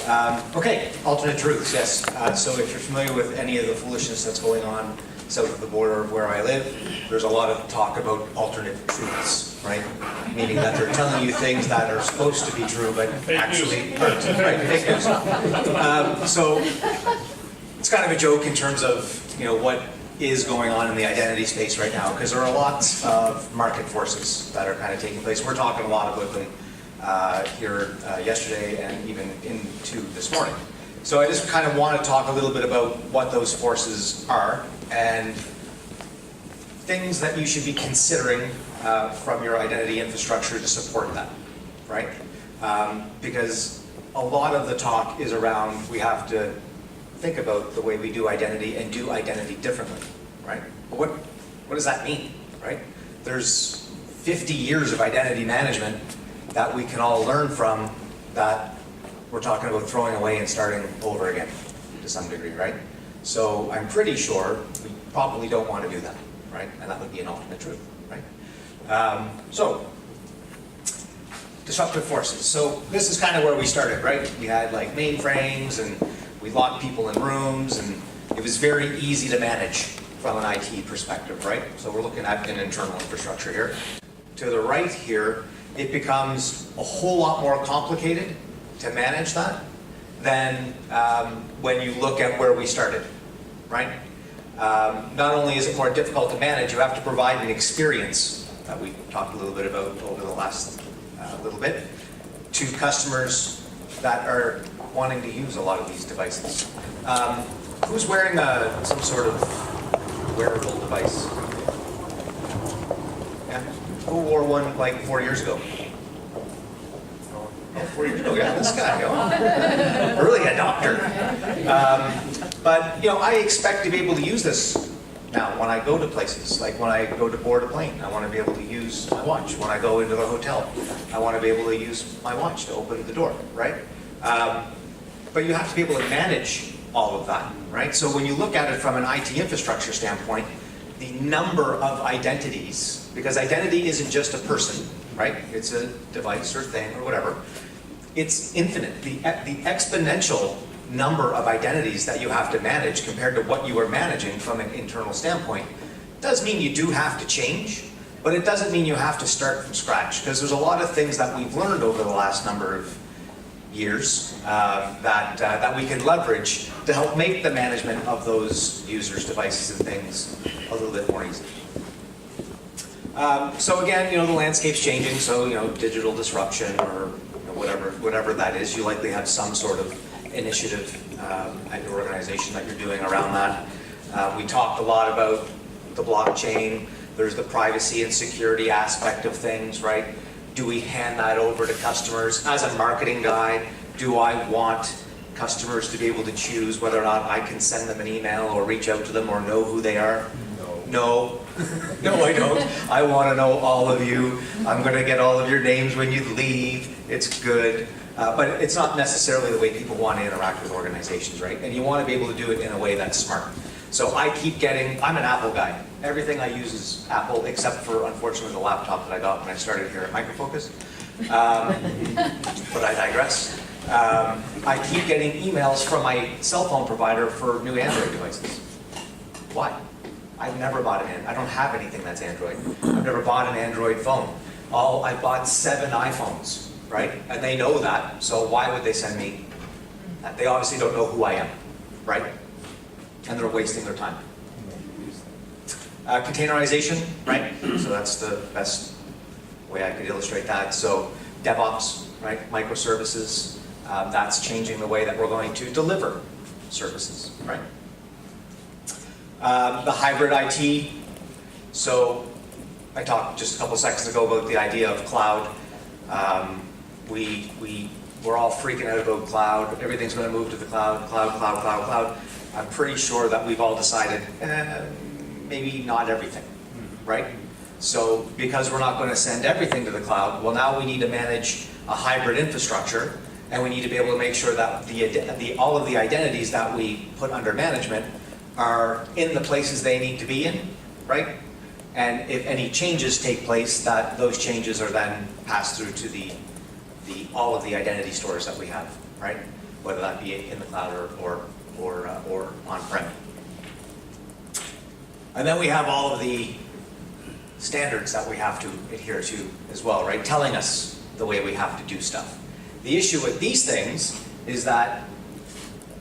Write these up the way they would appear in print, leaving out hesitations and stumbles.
Okay, alternate truths, yes. So if you're familiar with any of the foolishness that's going on south of the border of where I live, there's a lot of talk about alternate truths, right? Meaning that they're telling you things that are supposed to be true, but actually aren't, right? Fake news. So it's kind of a joke in terms of, what is going on in the identity space right now, because there are lots of market forces that are kind of taking place. We're talking a lot about them here yesterday and even into this morning. So I just kind of want to talk a little bit about what those forces are and things that you should be considering from your identity infrastructure to support that, right? Because a lot of the talk is around we have to think about the way we do identity and do identity differently, right? But what does that mean, right? There's 50 years of identity management that we can all learn from that we're talking about throwing away and starting over again to some degree, right? So I'm pretty sure we probably don't want to do that, right? And that would be an alternate truth, right? So, disruptive forces. So this is kind of where we started, right? We had like mainframes and we locked people in rooms and it was very easy to manage from an IT perspective, right? So we're looking at an internal infrastructure here. To the right here, it becomes a whole lot more complicated to manage that than when you look at where we started, right? Not only is it more difficult to manage, you have to provide an experience that we talked a little bit about over the last little bit to customers that are wanting to use a lot of these devices. Who's wearing some sort of wearable device? Yeah. Who wore one like 4 years ago? Oh, 4 years ago, yeah, this guy, early adopter. But I expect to be able to use this now when I go to places, like when I go to board a plane, I want to be able to use my watch. When I go into the hotel, I want to be able to use my watch to open the door, right? But you have to be able to manage all of that, right? So when you look at it from an IT infrastructure standpoint, the number of identities, because identity isn't just a person, right? It's a device or thing or whatever. It's infinite. The exponential number of identities that you have to manage compared to what you are managing from an internal standpoint does mean you do have to change, but it doesn't mean you have to start from scratch, because there's a lot of things that we've learned over the last number of years that we can leverage to help make the management of those users, devices, and things a little bit more easy. So again, the landscape's changing, so digital disruption or whatever that is, you likely have some sort of initiative at your organization that you're doing around that. We talked a lot about the blockchain. There's the privacy and security aspect of things, right? Do we hand that over to customers? As a marketing guy, do I want customers to be able to choose whether or not I can send them an email or reach out to them or know who they are? No. No, I don't. I want to know all of you. I'm going to get all of your names when you leave. It's good. But it's not necessarily the way people want to interact with organizations, right? And you want to be able to do it in a way that's smart. So I'm an Apple guy. Everything I use is Apple, except for, unfortunately, the laptop that I got when I started here at Micro Focus. But I digress. I keep getting emails from my cell phone provider for new Android devices. Why? I've never bought I don't have anything that's Android. I've never bought an Android phone. I bought 7 iPhones, right? And they know that, so why would they send me that? They obviously don't know who I am, right? And they're wasting their time. Containerization, right? So that's the best way I could illustrate that. So DevOps, right? Microservices, that's changing the way that we're going to deliver services, right? The hybrid IT. So I talked just a couple seconds ago about the idea of cloud. We're all freaking out about cloud. Everything's going to move to the cloud, cloud. I'm pretty sure that we've all decided, maybe not everything, right? So because we're not going to send everything to the cloud, well, now we need to manage a hybrid infrastructure, and we need to be able to make sure that all of the identities that we put under management are in the places they need to be in, right? And if any changes take place, that those changes are then passed through to all of the identity stores that we have, right? whether that be in the cloud or on-prem. And then we have all of the standards that we have to adhere to as well, right? Telling us the way we have to do stuff. The issue with these things is that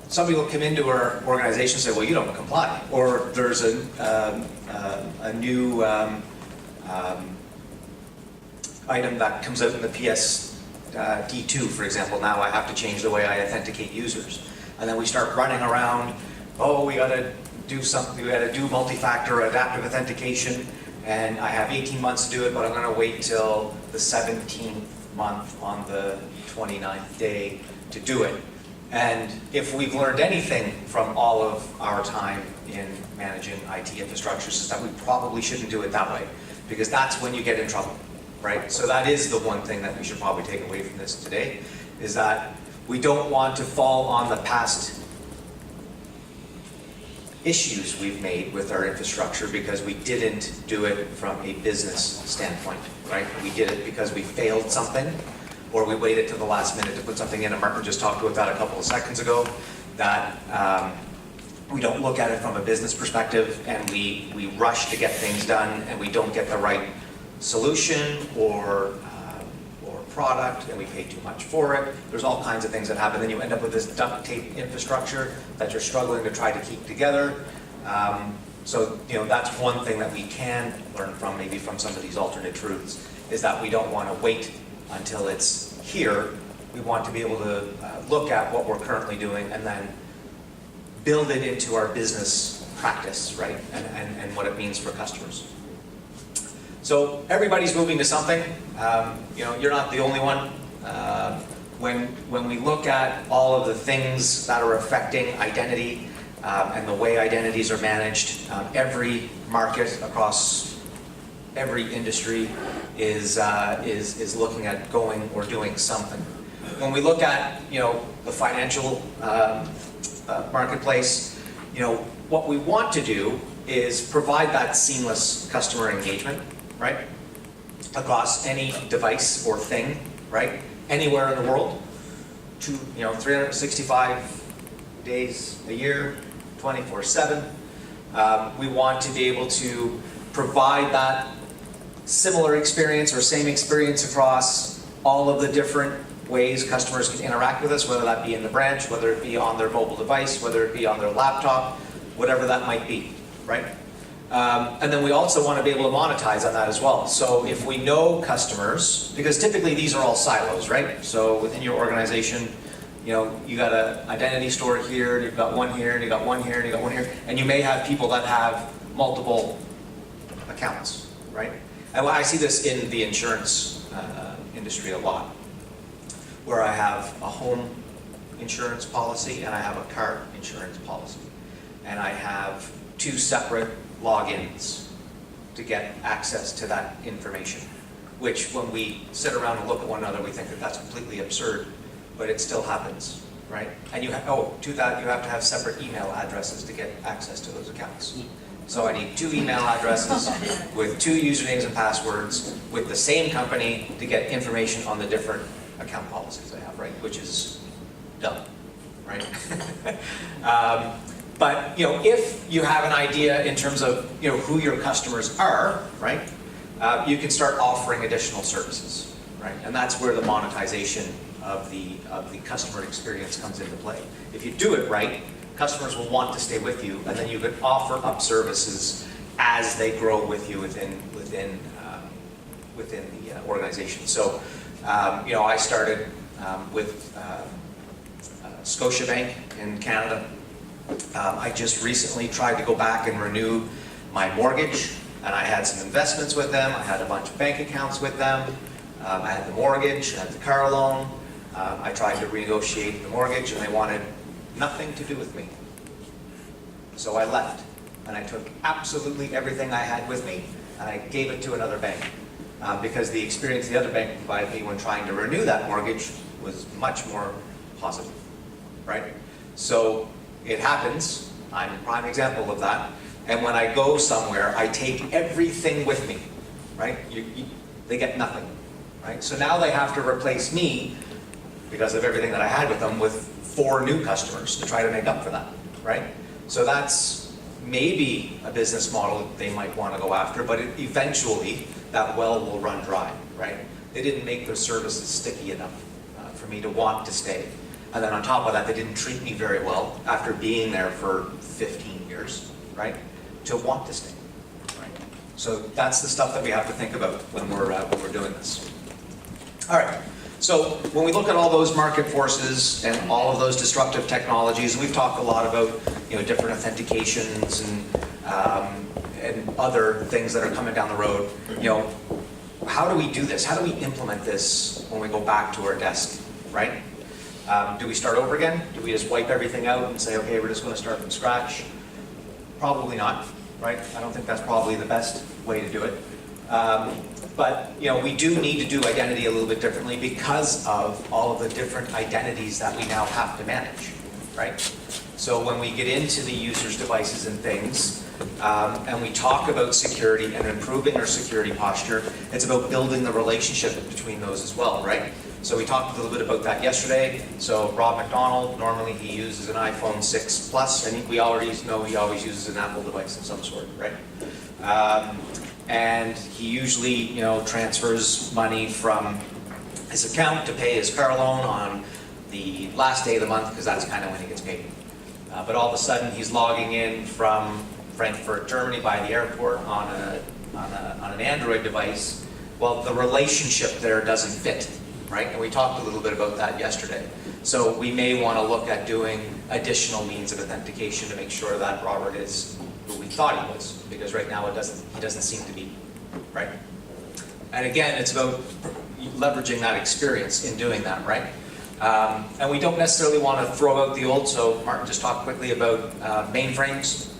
somebody will come into our organization and say, well, you don't comply. Or there's a new item that comes out in the PSD2, for example. Now I have to change the way I authenticate users. And then we start running around, oh, we got to do something, we got to do multi-factor adaptive authentication, and I have 18 months to do it, but I'm going to wait till the 17th month on the 29th day to do it. And if we've learned anything from all of our time in managing IT infrastructures, is that we probably shouldn't do it that way, because that's when you get in trouble, right? So that is the one thing that we should probably take away from this today, is that we don't want to fall on the past issues we've made with our infrastructure because we didn't do it from a business standpoint, right? We did it because we failed something, or we waited till the last minute to put something in. And Martin just talked about that a couple of seconds ago, that we don't look at it from a business perspective, and we rush to get things done, and we don't get the right solution or product, and we pay too much for it. There's all kinds of things that happen. Then you end up with this duct tape infrastructure that you're struggling to try to keep together. So that's one thing that we can learn from, maybe from some of these alternate truths, is that we don't want to wait until it's here. We want to be able to look at what we're currently doing and then build it into our business practice, right? And what it means for customers. So everybody's moving to something. You're not the only one. When we look at all of the things that are affecting identity and the way identities are managed, every market across every industry is looking at going or doing something. When we look at the financial marketplace, what we want to do is provide that seamless customer engagement, right, across any device or thing, right, anywhere in the world, 365 days a year, 24/7. We want to be able to provide that similar experience or same experience across all of the different ways customers can interact with us, whether that be in the branch, whether it be on their mobile device, whether it be on their laptop, whatever that might be, right? And then we also want to be able to monetize on that as well. So if we know customers, because typically these are all silos, right? So within your organization, you got an identity store here, you've got one here, and you got one here, and you got one here, and you may have people that have multiple accounts, right? And I see this in the insurance industry a lot, where I have a home insurance policy and I have a car insurance policy, and I have two separate logins to get access to that information, which when we sit around and look at one another, we think that that's completely absurd, but it still happens, right? And you have to have separate email addresses to get access to those accounts. So I need two email addresses with two usernames and passwords with the same company to get information on the different account policies I have, right? Which is dumb, right? But if you have an idea in terms of who your customers are, right, you can start offering additional services, right? And that's where the monetization of the customer experience comes into play. If you do it right, customers will want to stay with you, and then you can offer up services as they grow with you within the organization. So I started with Scotiabank in Canada. I just recently tried to go back and renew my mortgage, and I had some investments with them. I had a bunch of bank accounts with them. I had the mortgage, I had the car loan. I tried to renegotiate the mortgage, and they wanted nothing to do with me. So I left, and I took absolutely everything I had with me, and I gave it to another bank, because the experience the other bank provided me when trying to renew that mortgage was much more positive, right? So it happens. I'm a prime example of that. And when I go somewhere, I take everything with me, right? They get nothing, right? So now they have to replace me, because of everything that I had with them, with 4 new customers to try to make up for that, right? So that's maybe a business model they might want to go after, but eventually that well will run dry, right? They didn't make their services sticky enough for me to want to stay. And then on top of that, they didn't treat me very well after being there for 15 years, right? To want to stay, right? So that's the stuff that we have to think about when we're doing this. All right. So when we look at all those market forces and all of those disruptive technologies, we've talked a lot about, you know, different authentications and other things that are coming down the road. You know, how do we do this? How do we implement this when we go back to our desk, right? Do we start over again? Do we just wipe everything out and say, okay, we're just going to start from scratch? Probably not, right? I don't think that's probably the best way to do it. But you know, we do need to do identity a little bit differently because of all of the different identities that we now have to manage, right? So when we get into the user's devices and things, and we talk about security and improving our security posture, it's about building the relationship between those as well, right? So we talked a little bit about that yesterday. So Rob MacDonald, normally he uses an iPhone 6 Plus, and we already know he always uses an Apple device of some sort, right? And he usually, you know, transfers money from his account to pay his car loan on the last day of the month, because that's kind of when he gets paid. But all of a sudden, he's logging in from Frankfurt, Germany, by the airport on an Android device. Well, the relationship there doesn't fit, right? And we talked a little bit about that yesterday. So we may want to look at doing additional means of authentication to make sure that Robert is who we thought he was, because right now he doesn't seem to be, right? And again, it's about leveraging that experience in doing that, right? And we don't necessarily want to throw out the old, so Martin just talked quickly about mainframes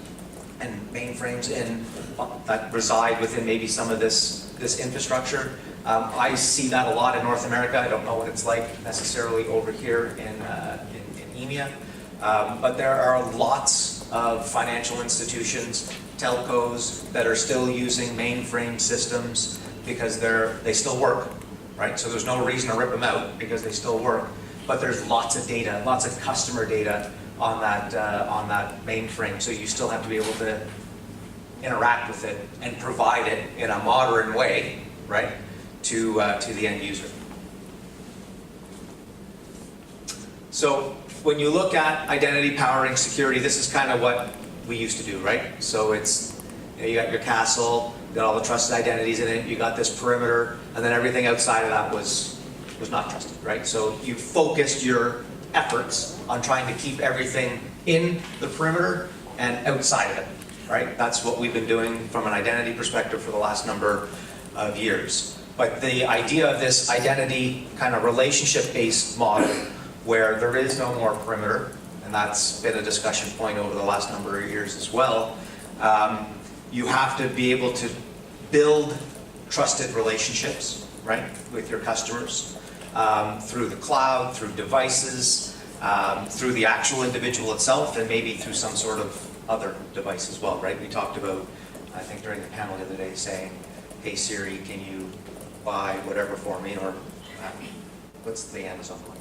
that reside within maybe some of this infrastructure. I see that a lot in North America. I don't know what it's like necessarily over here in EMEA, but there are lots of financial institutions, telcos, that are still using mainframe systems because they still work, right? So there's no reason to rip them out because they still work. But there's lots of data, lots of customer data on that mainframe. So you still have to be able to interact with it and provide it in a modern way, right, to the end user. So when you look at identity powering security, this is kind of what we used to do, right? So it's, you got your castle, you got all the trusted identities in it, you got this perimeter, and then everything outside of that was not trusted, right? So you focused your efforts on trying to keep everything in the perimeter and outside of it, right? That's what we've been doing from an identity perspective for the last number of years. But the idea of this identity kind of relationship-based model where there is no more perimeter, and that's been a discussion point over the last number of years as well, you have to be able to build trusted relationships, right, with your customers through the cloud, through devices, through the actual individual itself, and maybe through some sort of other device as well, right? We talked about, I think during the panel the other day, saying, hey Siri, can you buy whatever for me, or what's the Amazon one?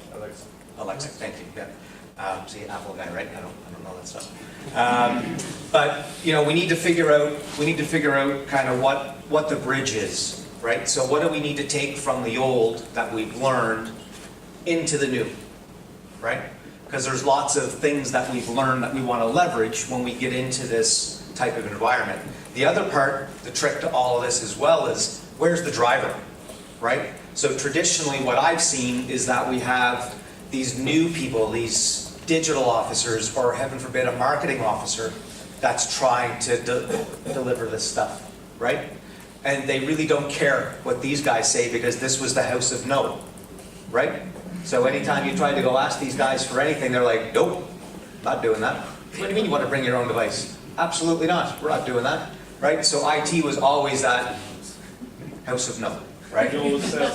Alexa, thank you. Yeah. See, an Apple guy, right? I don't know that stuff. But you know, we need to figure out kind of what the bridge is, right? So what do we need to take from the old that we've learned into the new, right? Because there's lots of things that we've learned that we want to leverage when we get into this type of environment. The other part, the trick to all of this as well, is where's the driver, right? So traditionally what I've seen is that we have these new people, these digital officers, or heaven forbid a marketing officer that's trying to deliver this stuff, right? And they really don't care what these guys say because this was the house of no, right? So anytime you try to go ask these guys for anything, they're like, nope, not doing that. What do you mean you want to bring your own device? Absolutely not, we're not doing that, right? So IT was always that house of no, right?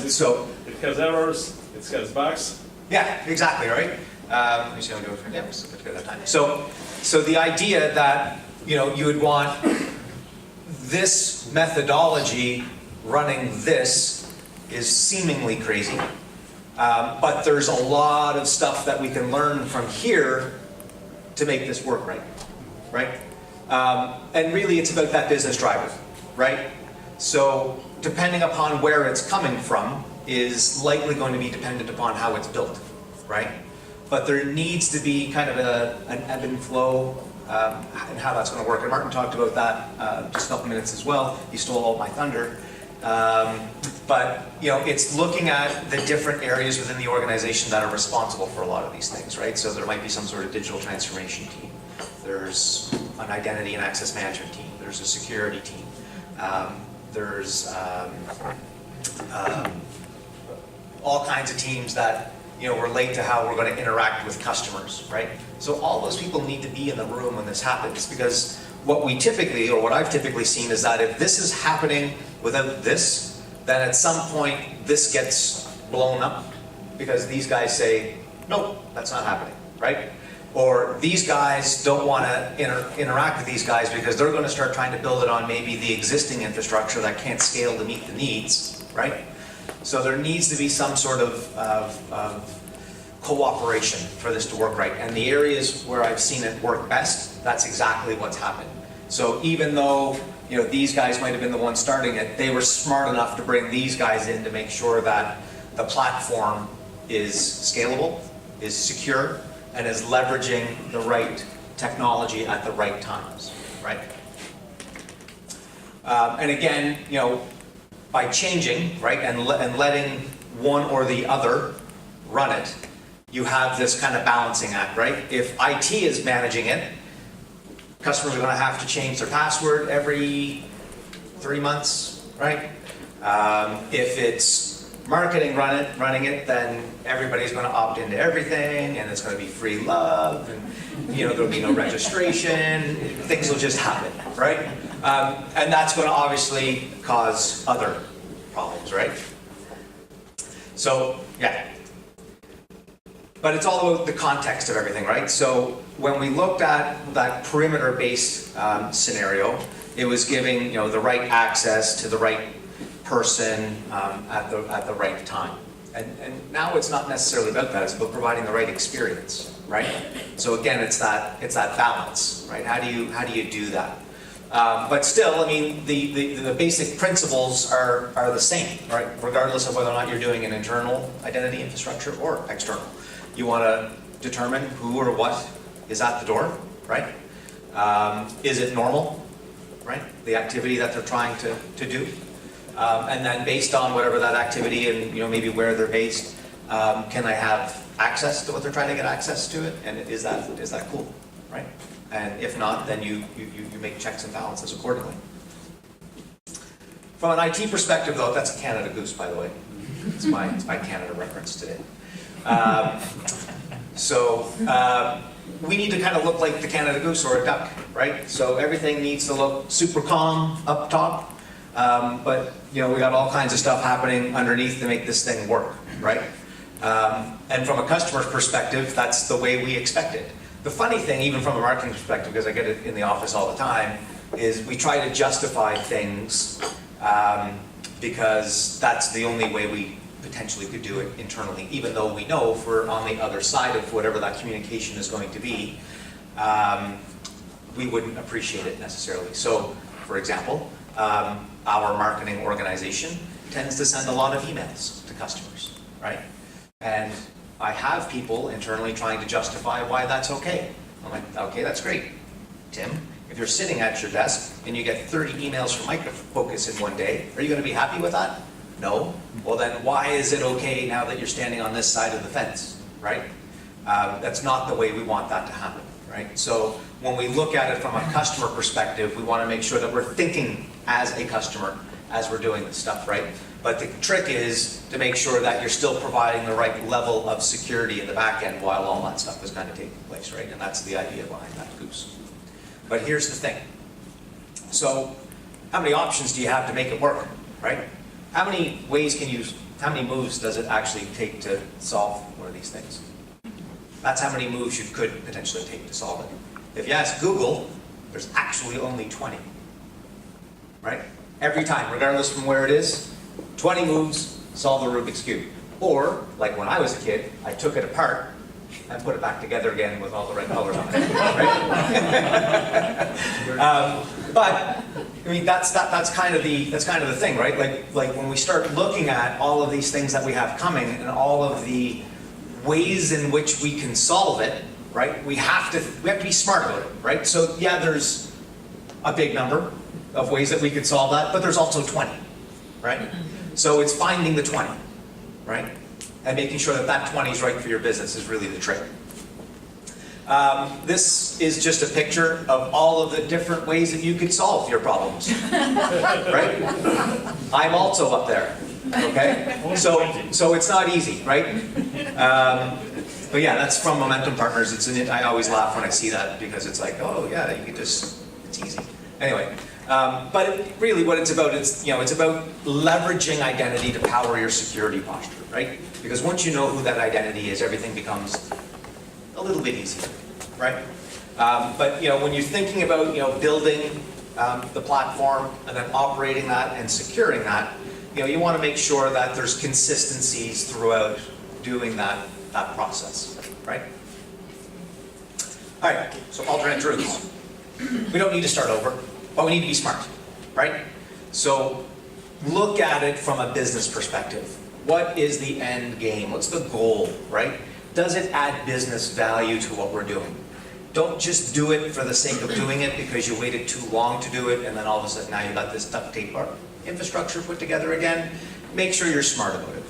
So it has errors, it has bugs. Yeah, exactly, right? Let me see how we do it for that time. So the idea that, you know, you would want this methodology running this is seemingly crazy. But there's a lot of stuff that we can learn from here to make this work right? And really it's about that business driver, right? So depending upon where it's coming from is likely going to be dependent upon how it's built, right? But there needs to be kind of an ebb and flow and how that's going to work. And Martin talked about that just a couple minutes as well. He stole all my thunder. But it's looking at the different areas within the organization that are responsible for a lot of these things, right? So there might be some sort of digital transformation team. There's an identity and access management team. There's a security team. There's all kinds of teams that relate to how we're going to interact with customers, right? So all those people need to be in the room when this happens, because what we typically, or what I've typically seen, is that if this is happening without this, then at some point this gets blown up because these guys say, nope, that's not happening, right? Or these guys don't want to interact with these guys because they're going to start trying to build it on maybe the existing infrastructure that can't scale to meet the needs, right? So there needs to be some sort of cooperation for this to work right. And the areas where I've seen it work best, that's exactly what's happened. So even though these guys might have been the ones starting it, they were smart enough to bring these guys in to make sure that the platform is scalable, is secure, and is leveraging the right technology at the right times, right? And again, by changing, right, and letting one or the other run it, you have this kind of balancing act, right? If IT is managing it, customers are going to have to change their password every 3 months, right? If it's marketing running it, then everybody's going to opt into everything, and it's going to be free love, and there'll be no registration. Things will just happen, right? And that's going to obviously cause other problems, right? So, yeah. But it's all about the context of everything, right? So when we looked at that perimeter-based scenario, it was giving the right access to the right person at the right time. And now it's not necessarily about that. It's about providing the right experience, right? So again, it's that balance, right? How do you do that? But still, I mean, the basic principles are the same, right? Regardless of whether or not you're doing an internal identity infrastructure or external. You want to determine who or what is at the door, right? Is it normal, right? The activity that they're trying to do. And then based on whatever that activity and maybe where they're based, can I have access to what they're trying to get access to it? And is that cool, right? And if not, then you make checks and balances accordingly. From an IT perspective, though, that's a Canada Goose, by the way. It's my Canada reference today. We need to kind of look like the Canada Goose or a duck, right? So everything needs to look super calm up top, but we got all kinds of stuff happening underneath to make this thing work, right? And from a customer's perspective, that's the way we expect it. The funny thing, even from a marketing perspective, because I get it in the office all the time, is we try to justify things because that's the only way we potentially could do it internally, even though we know if we're on the other side of whatever that communication is going to be, we wouldn't appreciate it necessarily. So, for example, our marketing organization tends to send a lot of emails to customers, right? And I have people internally trying to justify why that's okay. I'm like, okay, that's great. Tim, if you're sitting at your desk and you get 30 emails from Micro Focus in one day, are you going to be happy with that? No. Well then, why is it okay now that you're standing on this side of the fence, right? That's not the way we want that to happen, right? So when we look at it from a customer perspective, we want to make sure that we're thinking as a customer as we're doing this stuff, right? But the trick is to make sure that you're still providing the right level of security in the back end while all that stuff is kind of taking place, right? And that's the idea behind that goose. But here's the thing. So how many options do you have to make it work, right? How many moves does it actually take to solve one of these things? That's how many moves you could potentially take to solve it. If you ask Google, there's actually only 20, right? Every time, regardless from where it is, 20 moves, solve the Rubik's Cube, Or, like when I was a kid, I took it apart and put it back together again with all the red colors on it, right? But I mean, that's kind of the thing, right? Like when we start looking at all of these things that we have coming and all of the ways in which we can solve it, right? We have to be smart about it, right? So yeah, there's a big number of ways that we could solve that, but there's also 20, right? So it's finding the 20, right? And making sure that that 20 is right for your business is really the trick. This is just a picture of all of the different ways that you could solve your problems, right? I'm also up there, okay? So it's not easy, right? But yeah, that's from Momentum Partners. I always laugh when I see that because it's like, oh yeah, you could just, it's easy. Anyway, but really what it's about is, it's about leveraging identity to power your security posture, right? Because once you know who that identity is, everything becomes a little bit easier, right? But when you're thinking about building the platform and then operating that and securing that, you want to make sure that there's consistencies throughout doing that process, right? All right, so alternate truths. We don't need to start over, but we need to be smart, right? So look at it from a business perspective. What is the end game? What's the goal, right? Does it add business value to what we're doing? Don't just do it for the sake of doing it because you waited too long to do it and then all of a sudden now you've got this duct tape infrastructure put together again. Make sure you're smart about it.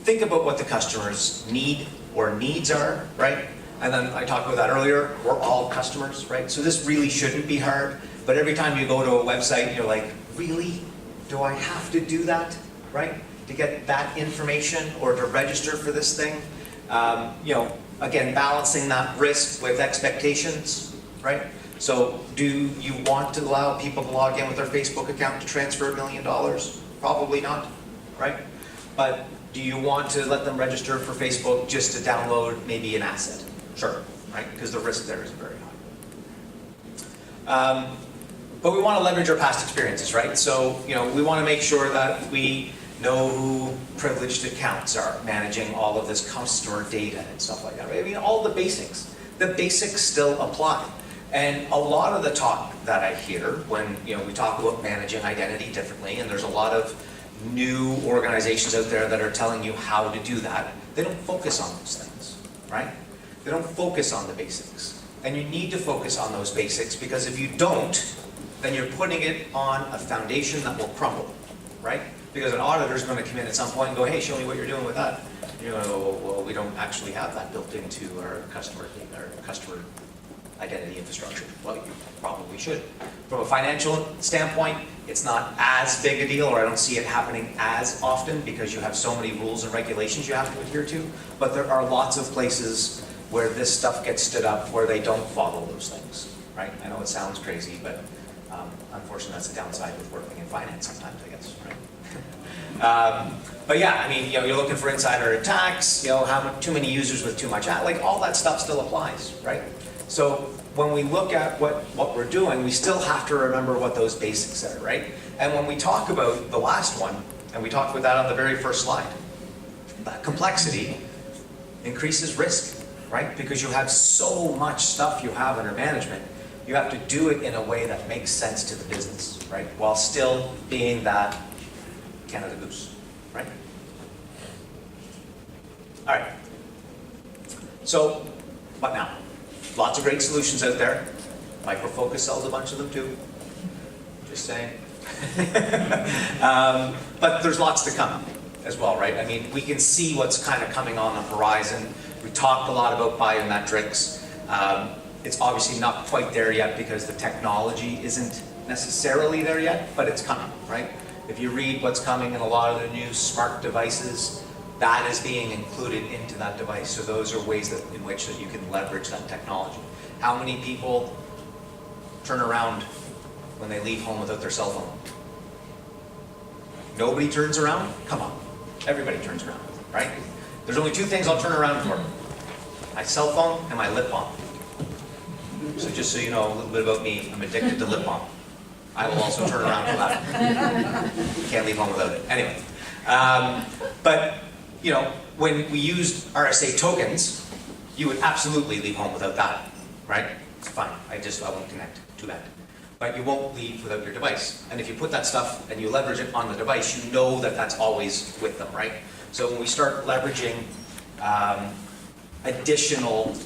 Think about what the customers need or needs are, right? And then I talked about that earlier, we're all customers, right? So this really shouldn't be hard, but every time you go to a website, you're like, really? Do I have to do that, right? To get that information or to register for this thing? Again, balancing that risk with expectations, right? So do you want to allow people to log in with their Facebook account to transfer $1 million? Probably not, right? But do you want to let them register for Facebook just to download maybe an asset? Sure, right? Because the risk there is very high. But we want to leverage our past experiences, right? So, we want to make sure that we know who privileged accounts are, managing all of this customer data and stuff like that, right? I mean, all the basics. The basics still apply. And a lot of the talk that I hear when, we talk about managing identity differently, and there's a lot of new organizations out there that are telling you how to do that, they don't focus on those things, right? They don't focus on the basics. And you need to focus on those basics because if you don't, then you're putting it on a foundation that will crumble, right? Because an auditor is going to come in at some point and go, hey, show me what you're doing with that. And you're going to go, well, we don't actually have that built into our customer identity infrastructure. Well, you probably should. From a financial standpoint, it's not as big a deal, or I don't see it happening as often because you have so many rules and regulations you have to adhere to. But there are lots of places where this stuff gets stood up where they don't follow those things, right? I know it sounds crazy, but unfortunately that's the downside with working in finance sometimes, I guess, right? But yeah, I mean, you're looking for insider attacks, too many users with too much, like all that stuff still applies, right? So when we look at what we're doing, we still have to remember what those basics are, right? And when we talk about the last one, and we talked about that on the very first slide, that complexity increases risk, right? Because you have so much stuff you have under management, you have to do it in a way that makes sense to the business, right? While still being that Canada Goose, right? All right. So, what now? Lots of great solutions out there. Micro Focus sells a bunch of them too. Just saying. But there's lots to come as well, right? I mean, we can see what's kind of coming on the horizon. We talked a lot about biometrics. It's obviously not quite there yet because the technology isn't necessarily there yet, but it's coming, right? If you read what's coming in a lot of the new smart devices, that is being included into that device. So those are ways in which you can leverage that technology. How many people turn around when they leave home without their cell phone? Nobody turns around? Come on. Everybody turns around, right? There's only two things I'll turn around for. My cell phone and my lip balm. So just so you know a little bit about me, I'm addicted to lip balm. I will also turn around for that. Can't leave home without it. Anyway, but you know, when we used RSA tokens, you would absolutely leave home without that, right? It's fine, I won't connect, too bad. But you won't leave without your device. And if you put that stuff and you leverage it on the device, you know that that's always with them, right? So when we start leveraging additional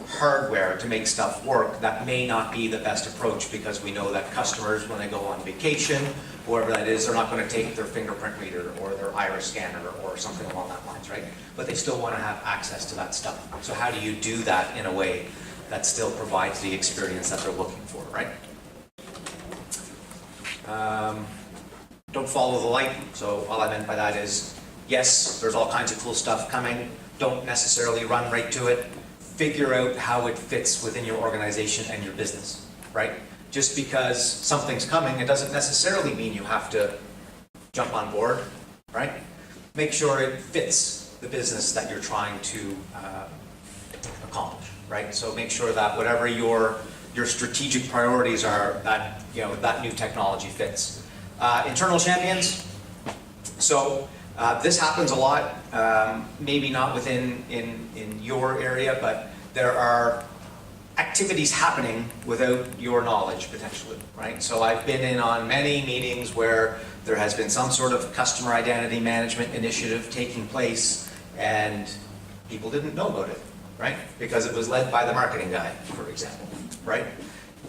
hardware to make stuff work, that may not be the best approach, because we know that customers, when they go on vacation, whoever that is, they're not going to take their fingerprint reader or their iris scanner or something along that lines, right? But they still want to have access to that stuff. So how do you do that in a way that still provides the experience that they're looking for, right? Don't follow the light. So all I meant by that is, yes, there's all kinds of cool stuff coming. Don't necessarily run right to it. Figure out how it fits within your organization and your business, right? Just because something's coming, it doesn't necessarily mean you have to jump on board, right? Make sure it fits the business that you're trying to accomplish, right? So make sure that whatever your strategic priorities are, that, you know, that new technology fits. Internal champions. So this happens a lot, maybe not within in your area, but there are activities happening without your knowledge, potentially, right? So I've been in on many meetings where there has been some sort of customer identity management initiative taking place, and people didn't know about it, right? Because it was led by the marketing guy, for example, right?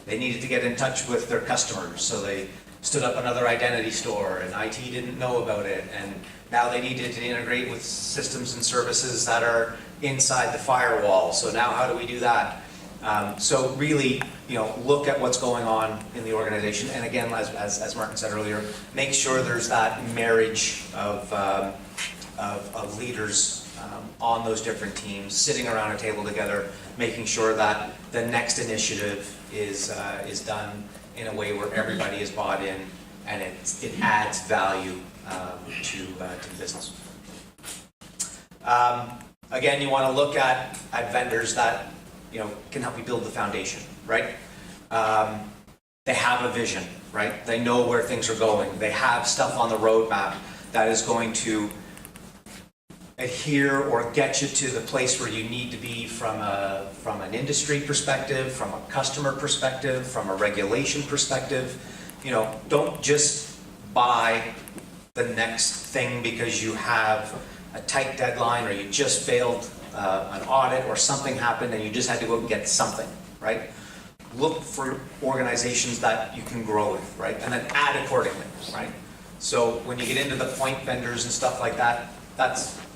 They needed to get in touch with their customers, so they stood up another identity store, and IT didn't know about it, and now they needed to integrate with systems and services that are inside the firewall. So now how do we do that? So really, you know, look at what's going on in the organization, and again, as Martin said earlier, make sure there's that marriage of leaders on those different teams, sitting around a table together, making sure that the next initiative is done in a way where everybody is bought in and it adds value to the business. Again, you want to look at vendors that, you know, can help you build the foundation, right? They have a vision, right? They know where things are going. They have stuff on the roadmap that is going to adhere or get you to the place where you need to be from an industry perspective, from a customer perspective, from a regulation perspective. You know, don't just buy the next thing because you have a tight deadline or you just failed an audit or something happened and you just had to go and get something, right? Look for organizations that you can grow with, right? And then add accordingly, right? So when you get into the point vendors and stuff like that,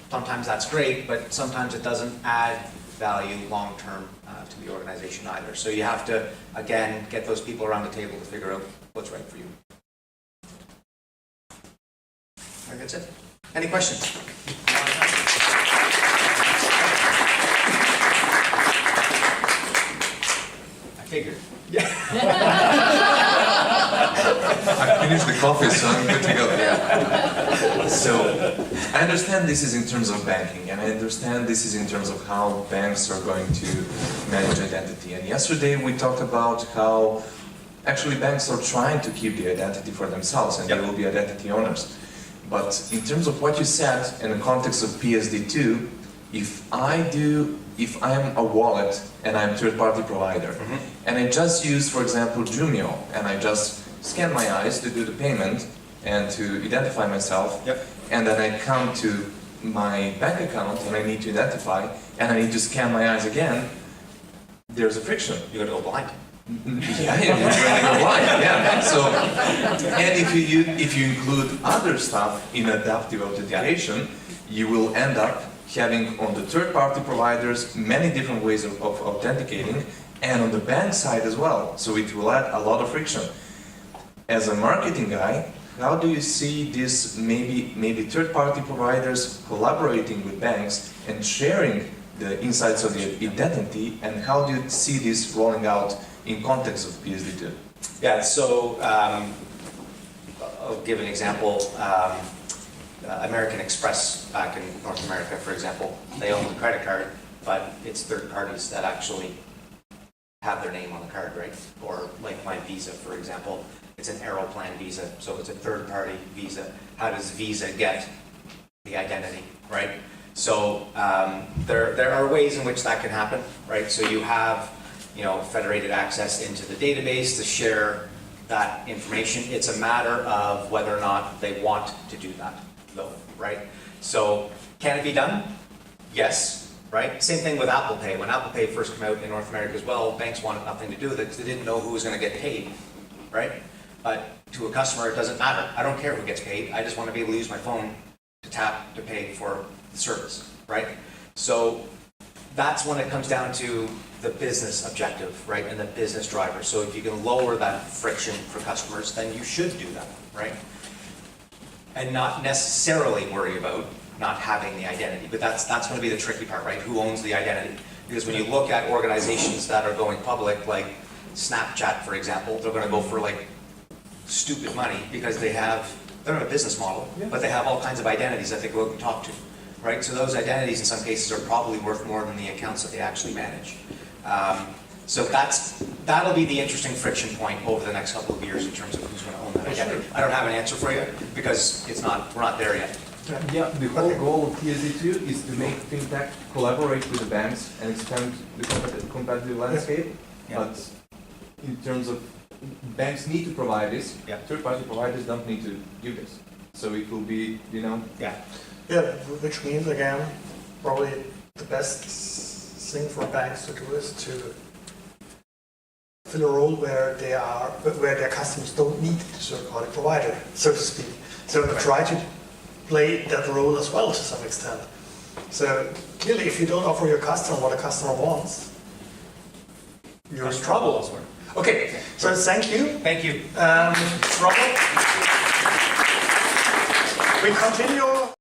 sometimes that's great, but sometimes it doesn't add value long-term to the organization either. So you have to, again, get those people around the table to figure out what's right for you. All right, that's it. Any questions? I figured. I finished the coffee, so I'm good to go. Yeah. So I understand this is in terms of banking, and I understand this is in terms of how banks are going to manage identity. And yesterday we talked about how actually banks are trying to keep the identity for themselves, and they will be identity owners. But in terms of what you said in the context of PSD2, if I am a wallet and I'm a third-party provider, and I just use, for example, Jumio, and I just scan my eyes to do the payment and to identify myself, and then I come to my bank account and I need to identify, and I need to scan my eyes again, there's a friction. You're going to go blind. Yeah, you're going to go blind, yeah. So, and if you include other stuff in adaptive authentication, you will end up having on the third-party providers many different ways of authenticating, and on the bank side as well. So it will add a lot of friction. As a marketing guy, how do you see this maybe third-party providers collaborating with banks and sharing the insights of the identity, and how do you see this rolling out in context of PSD2? Yeah, so I'll give an example. American Express back in North America, for example, they own the credit card, but it's third parties that actually have their name on the card, right? Or like my Visa, for example, it's an Aeroplan Visa, so it's a third party Visa. How does Visa get the identity, right? So there are ways in which that can happen, right? So you have, federated access into the database to share that information. It's a matter of whether or not they want to do that, though, right? So can it be done? Yes, right? Same thing with Apple Pay. When Apple Pay first came out in North America as well, banks wanted nothing to do with it because they didn't know who was going to get paid, right? But to a customer, it doesn't matter. I don't care who gets paid. I just want to be able to use my phone to tap to pay for the service, right? So that's when it comes down to the business objective, right, and the business driver. So if you can lower that friction for customers, then you should do that, right? And not necessarily worry about not having the identity, but that's going to be the tricky part, right? Who owns the identity? Because when you look at organizations that are going public, like Snapchat, for example, they're going to go for like stupid money because they're in a business model, but they have all kinds of identities that they go out and talk to, right? So those identities in some cases are probably worth more than the accounts that they actually manage. So that'll be the interesting friction point over the next couple of years in terms of who's going to own that identity. I don't have an answer for you because we're not there yet. Yeah, the whole goal of PSD2 is to make fintech collaborate with the banks and expand the competitive landscape. Yeah. But in terms of banks need to provide this, Yeah. third-party providers don't need to do this. So it will be, Yeah. Yeah, which means again, probably the best thing for banks to do is to fill a role where their customers don't need the third-party provider, so to speak. So try to play that role as well to some extent. So clearly, if you don't offer your customer what a customer wants, you're in trouble. Okay, so thank you. Thank you. Robert. We continue